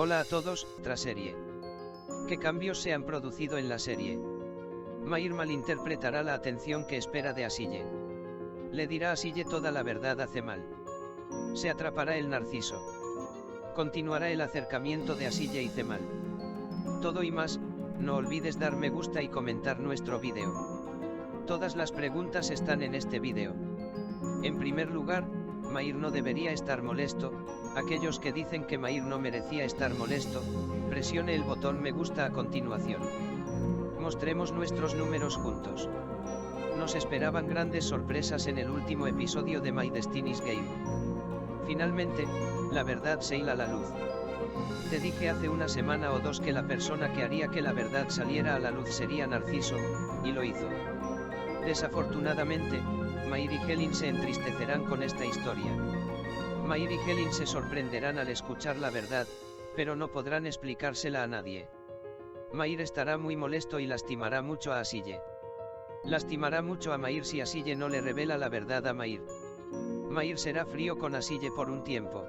Hola a todos, tras serie. ¿Qué cambios se han producido en la serie? Mayr malinterpretará la atención que espera de Asille. Le dirá a Asille toda la verdad a Cemal. Se atrapará el Narciso. Continuará el acercamiento de Asille y Cemal. Todo y más, no olvides dar me gusta y comentar nuestro vídeo. Todas las preguntas están en este vídeo. En primer lugar, Mayr no debería estar molesto. Aquellos que dicen que Mayr no merecía estar molesto, presione el botón me gusta a continuación. Mostremos nuestros números juntos. Nos esperaban grandes sorpresas en el último episodio de My Destiny's Game. Finalmente, la verdad se hila a la luz. Te dije hace una semana o dos que la persona que haría que la verdad saliera a la luz sería Narciso, y lo hizo. Desafortunadamente, Mayr y Helin se entristecerán con esta historia. Mayr y Helin se sorprenderán al escuchar la verdad, pero no podrán explicársela a nadie. Mayr estará muy molesto y lastimará mucho a Asille. Lastimará mucho a Mayr si Asille no le revela la verdad a Mayr. Mayr será frío con Asille por un tiempo.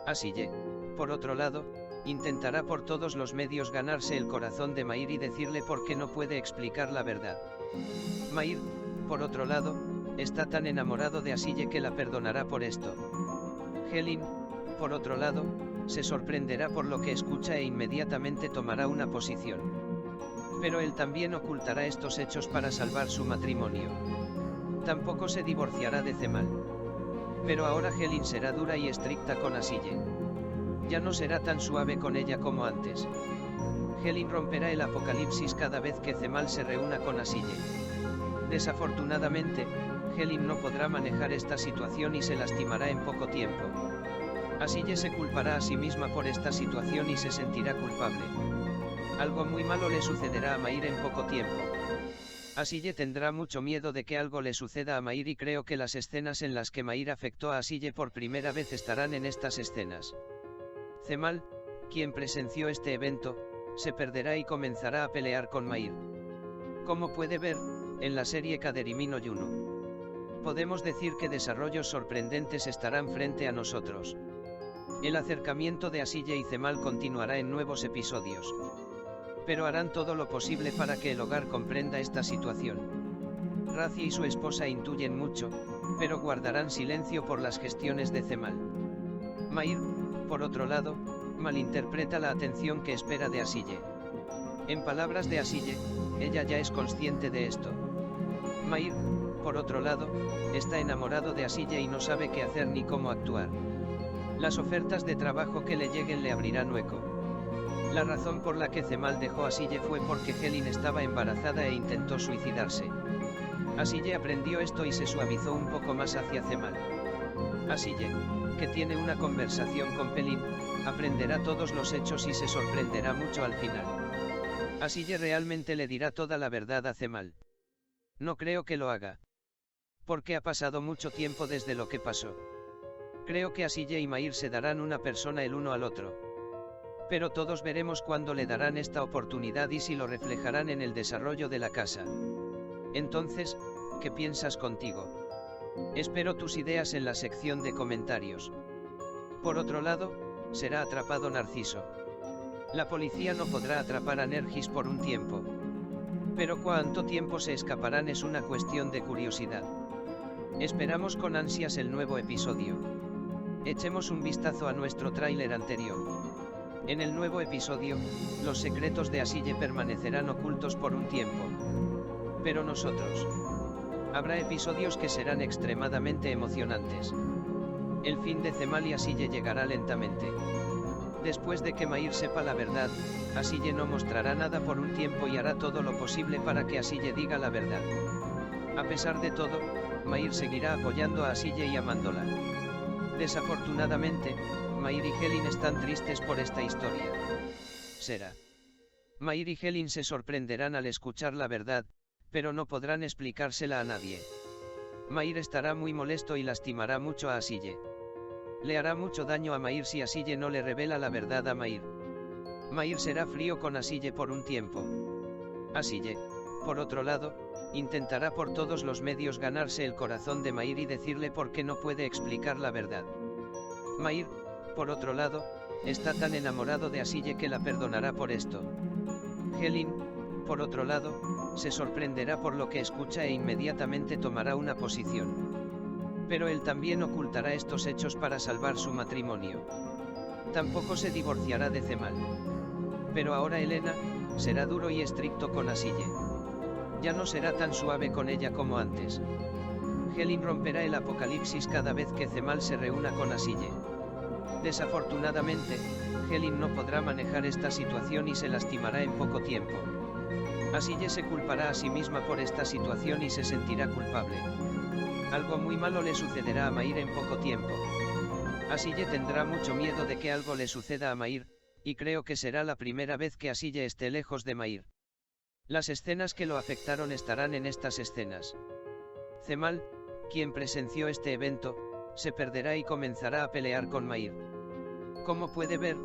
Asille, por otro lado, intentará por todos los medios ganarse el corazón de Mayr y decirle por qué no puede explicar la verdad. Mayr, por otro lado, está tan enamorado de Asille que la perdonará por esto. Helin, por otro lado, se sorprenderá por lo que escucha e inmediatamente tomará una posición. Pero él también ocultará estos hechos para salvar su matrimonio. Tampoco se divorciará de Cemal. Pero ahora Helin será dura y estricta con Asille. Ya no será tan suave con ella como antes. Helin romperá el apocalipsis cada vez que Cemal se reúna con Asille. Desafortunadamente, Helin no podrá manejar esta situación y se lastimará en poco tiempo. Asille se culpará a sí misma por esta situación y se sentirá culpable. Algo muy malo le sucederá a Mayr en poco tiempo. Asille tendrá mucho miedo de que algo le suceda a Mayr y creo que las escenas en las que Mayr afectó a Asille por primera vez estarán en estas escenas. Cemal, quien presenció este evento, se perderá y comenzará a pelear con Mayr. Como puede ver, en la serie Kaderimi no Yuno, podemos decir que desarrollos sorprendentes estarán frente a nosotros. El acercamiento de Asille y Cemal continuará en nuevos episodios. Pero harán todo lo posible para que el hogar comprenda esta situación. Razi y su esposa intuyen mucho, pero guardarán silencio por las gestiones de Cemal. Mayr, por otro lado, malinterpreta la atención que espera de Asille. En palabras de Asille, ella ya es consciente de esto. Mayr, por otro lado, está enamorado de Asille y no sabe qué hacer ni cómo actuar. Las ofertas de trabajo que le lleguen le abrirán hueco. La razón por la que Cemal dejó a Asille fue porque Helin estaba embarazada e intentó suicidarse. Asille aprendió esto y se suavizó un poco más hacia Cemal. Asille, que tiene una conversación con Pelin, aprenderá todos los hechos y se sorprenderá mucho al final. Asille realmente le dirá toda la verdad a Cemal. No creo que lo haga. Porque ha pasado mucho tiempo desde lo que pasó. Creo que Asille y Mayr se darán una persona el uno al otro. Pero todos veremos cuándo le darán esta oportunidad y si lo reflejarán en el desarrollo de la casa. Entonces, ¿qué piensas contigo? Espero tus ideas en la sección de comentarios. Por otro lado, será atrapado Narciso. La policía no podrá atrapar a Nergis por un tiempo. Pero cuánto tiempo se escaparán es una cuestión de curiosidad. Esperamos con ansias el nuevo episodio. Echemos un vistazo a nuestro tráiler anterior. En el nuevo episodio, los secretos de Asille permanecerán ocultos por un tiempo. Pero nosotros. Habrá episodios que serán extremadamente emocionantes. El fin de Cemal y Asille llegará lentamente. Después de que Mayr sepa la verdad, Asille no mostrará nada por un tiempo y hará todo lo posible para que Asille diga la verdad. A pesar de todo, Mayr seguirá apoyando a Asille y amándola. Desafortunadamente, Mayr y Helin están tristes por esta historia. Será. Mayr y Helin se sorprenderán al escuchar la verdad, pero no podrán explicársela a nadie. Mayr estará muy molesto y lastimará mucho a Asille. Le hará mucho daño a Mayr si Asille no le revela la verdad a Mayr. Mayr será frío con Asille por un tiempo. Asille, por otro lado, intentará por todos los medios ganarse el corazón de Mayr y decirle por qué no puede explicar la verdad. Mayr, por otro lado, está tan enamorado de Asille que la perdonará por esto. Helin, por otro lado, se sorprenderá por lo que escucha e inmediatamente tomará una posición. Pero él también ocultará estos hechos para salvar su matrimonio. Tampoco se divorciará de Cemal. Pero ahora Elena será duro y estricto con Asille. Ya no será tan suave con ella como antes. Helin romperá el apocalipsis cada vez que Cemal se reúna con Asille. Desafortunadamente, Helin no podrá manejar esta situación y se lastimará en poco tiempo. Asille se culpará a sí misma por esta situación y se sentirá culpable. Algo muy malo le sucederá a Mair en poco tiempo. Asille tendrá mucho miedo de que algo le suceda a Mair, y creo que será la primera vez que Asille esté lejos de Mair. Las escenas que lo afectaron estarán en estas escenas. Cemal, quien presenció este evento, se perderá y comenzará a pelear con Mair. Como puede ver,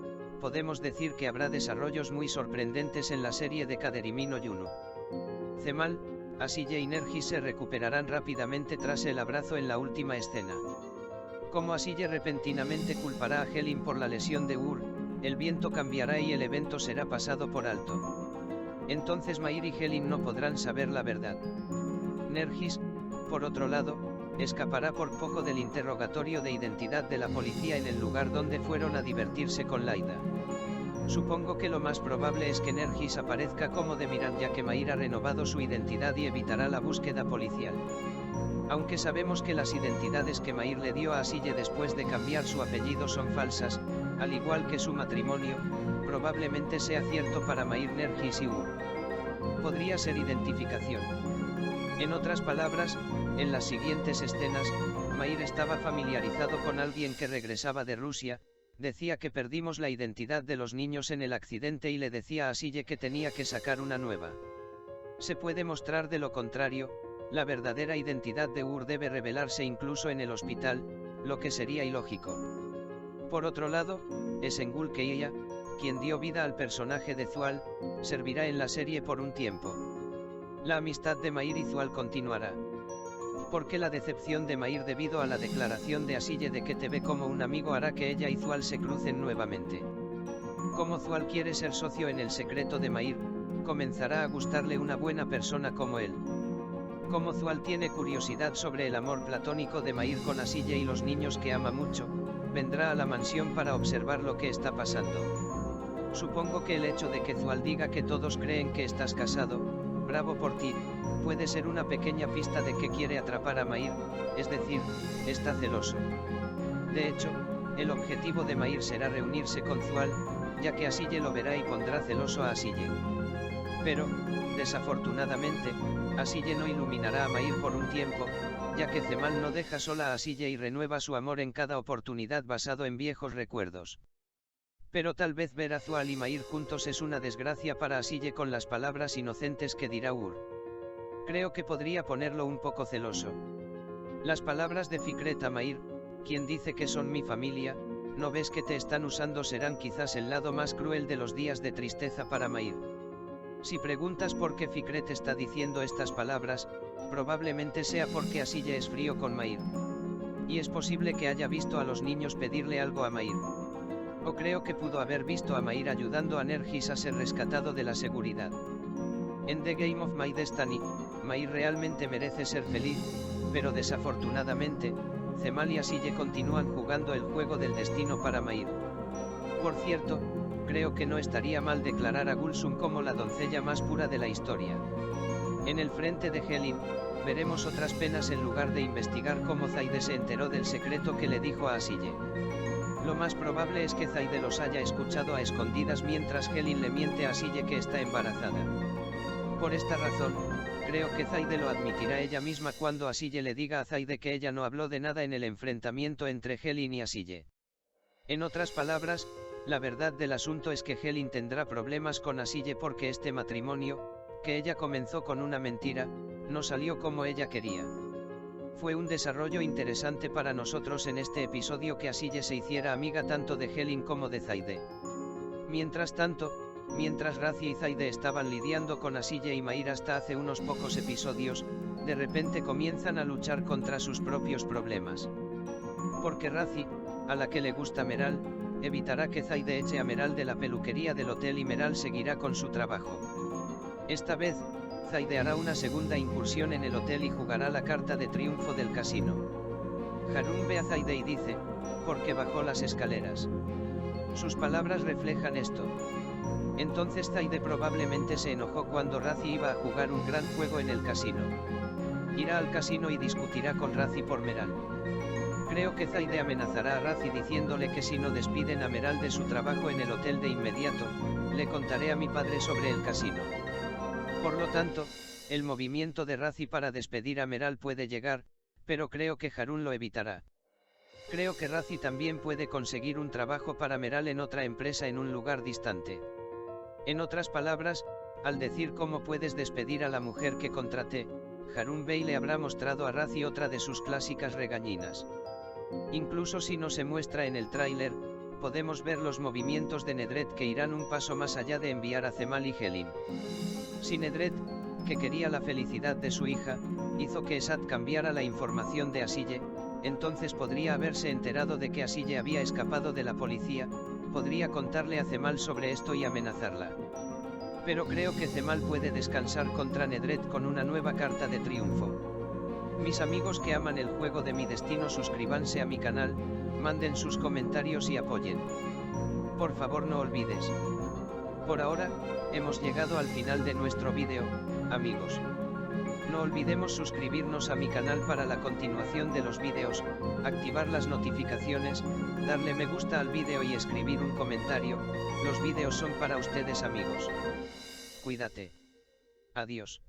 podemos decir que habrá desarrollos muy sorprendentes en la serie de Kaderimi no Yuno. Cemal, Asille y Nergis se recuperarán rápidamente tras el abrazo en la última escena. Como Asille repentinamente culpará a Helin por la lesión de Ur, el viento cambiará y el evento será pasado por alto. Entonces Mair y Helin no podrán saber la verdad. Nergis, por otro lado, escapará por poco del interrogatorio de identidad de la policía en el lugar donde fueron a divertirse con Laida. Supongo que lo más probable es que Nergis aparezca como Demiran ya que Mair ha renovado su identidad y evitará la búsqueda policial. Aunque sabemos que las identidades que Mair le dio a Asille después de cambiar su apellido son falsas, al igual que su matrimonio, probablemente sea cierto para Mair, Nergis y Ur. Podría ser identificación. En otras palabras, en las siguientes escenas, Mair estaba familiarizado con alguien que regresaba de Rusia, decía que perdimos la identidad de los niños en el accidente y le decía a Asille que tenía que sacar una nueva. Se puede mostrar de lo contrario, la verdadera identidad de Ur debe revelarse incluso en el hospital, lo que sería ilógico. Por otro lado, Esengul Keiya, quien dio vida al personaje de Zual, servirá en la serie por un tiempo. La amistad de Mair y Zual continuará. Porque la decepción de Mair debido a la declaración de Asille de que te ve como un amigo hará que ella y Zual se crucen nuevamente. Como Zual quiere ser socio en el secreto de Mair, comenzará a gustarle una buena persona como él. Como Zual tiene curiosidad sobre el amor platónico de Mair con Asille y los niños que ama mucho, vendrá a la mansión para observar lo que está pasando. Supongo que el hecho de que Zual diga que todos creen que estás casado, bravo por ti, puede ser una pequeña pista de que quiere atrapar a Mair, es decir, está celoso. De hecho, el objetivo de Mair será reunirse con Zual, ya que Asille lo verá y pondrá celoso a Asille. Pero, desafortunadamente, Asille no iluminará a Mair por un tiempo, ya que Cemal no deja sola a Asille y renueva su amor en cada oportunidad basado en viejos recuerdos. Pero tal vez ver a Zual y Mair juntos es una desgracia para Asille con las palabras inocentes que dirá Ur. Creo que podría ponerlo un poco celoso. Las palabras de Fikret a Mair, quien dice que son mi familia, no ves que te están usando, serán quizás el lado más cruel de los días de tristeza para Mair. Si preguntas por qué Fikret está diciendo estas palabras, probablemente sea porque Asille es frío con Mair. Y es posible que haya visto a los niños pedirle algo a Mair. O creo que pudo haber visto a Mair ayudando a Nergis a ser rescatado de la seguridad. En The Game of My Destiny, Mair realmente merece ser feliz, pero desafortunadamente, Cemal y Asille continúan jugando el juego del destino para Mair. Por cierto, creo que no estaría mal declarar a Gulsum como la doncella más pura de la historia. En el frente de Helin, veremos otras penas en lugar de investigar cómo Zaide se enteró del secreto que le dijo a Asille. Lo más probable es que Zaide los haya escuchado a escondidas mientras Helin le miente a Asille que está embarazada. Por esta razón, creo que Zaide lo admitirá ella misma cuando Asille le diga a Zaide que ella no habló de nada en el enfrentamiento entre Helin y Asille. En otras palabras, la verdad del asunto es que Helin tendrá problemas con Asille porque este matrimonio, que ella comenzó con una mentira, no salió como ella quería. Fue un desarrollo interesante para nosotros en este episodio que Asille se hiciera amiga tanto de Helin como de Zaide. Mientras tanto, mientras Razi y Zaide estaban lidiando con Asille y Mair hasta hace unos pocos episodios, de repente comienzan a luchar contra sus propios problemas. Porque Razi, a la que le gusta Meral, evitará que Zaide eche a Meral de la peluquería del hotel y Meral seguirá con su trabajo. Esta vez, Zaide hará una segunda incursión en el hotel y jugará la carta de triunfo del casino. Harun ve a Zaide y dice, ¿por qué bajó las escaleras? Sus palabras reflejan esto. Entonces Zaide probablemente se enojó cuando Razi iba a jugar un gran juego en el casino. Irá al casino y discutirá con Razi por Meral. Creo que Zaide amenazará a Razi diciéndole que si no despiden a Meral de su trabajo en el hotel de inmediato, le contaré a mi padre sobre el casino. Por lo tanto, el movimiento de Razi para despedir a Meral puede llegar, pero creo que Harun lo evitará. Creo que Razi también puede conseguir un trabajo para Meral en otra empresa en un lugar distante. En otras palabras, al decir cómo puedes despedir a la mujer que contraté, Harun Bey le habrá mostrado a Razi otra de sus clásicas regañinas. Incluso si no se muestra en el tráiler, podemos ver los movimientos de Nedret que irán un paso más allá de enviar a Cemal y Helin. Si Nedret, que quería la felicidad de su hija, hizo que Esad cambiara la información de Asille, entonces podría haberse enterado de que Asille había escapado de la policía, podría contarle a Cemal sobre esto y amenazarla. Pero creo que Cemal puede descansar contra Nedret con una nueva carta de triunfo. Mis amigos que aman el juego de mi destino, suscríbanse a mi canal, manden sus comentarios y apoyen. Por favor, no olvides. Por ahora, hemos llegado al final de nuestro vídeo, amigos. No olvidemos suscribirnos a mi canal para la continuación de los vídeos, activar las notificaciones, darle me gusta al vídeo y escribir un comentario. Los vídeos son para ustedes, amigos. Cuídate. Adiós.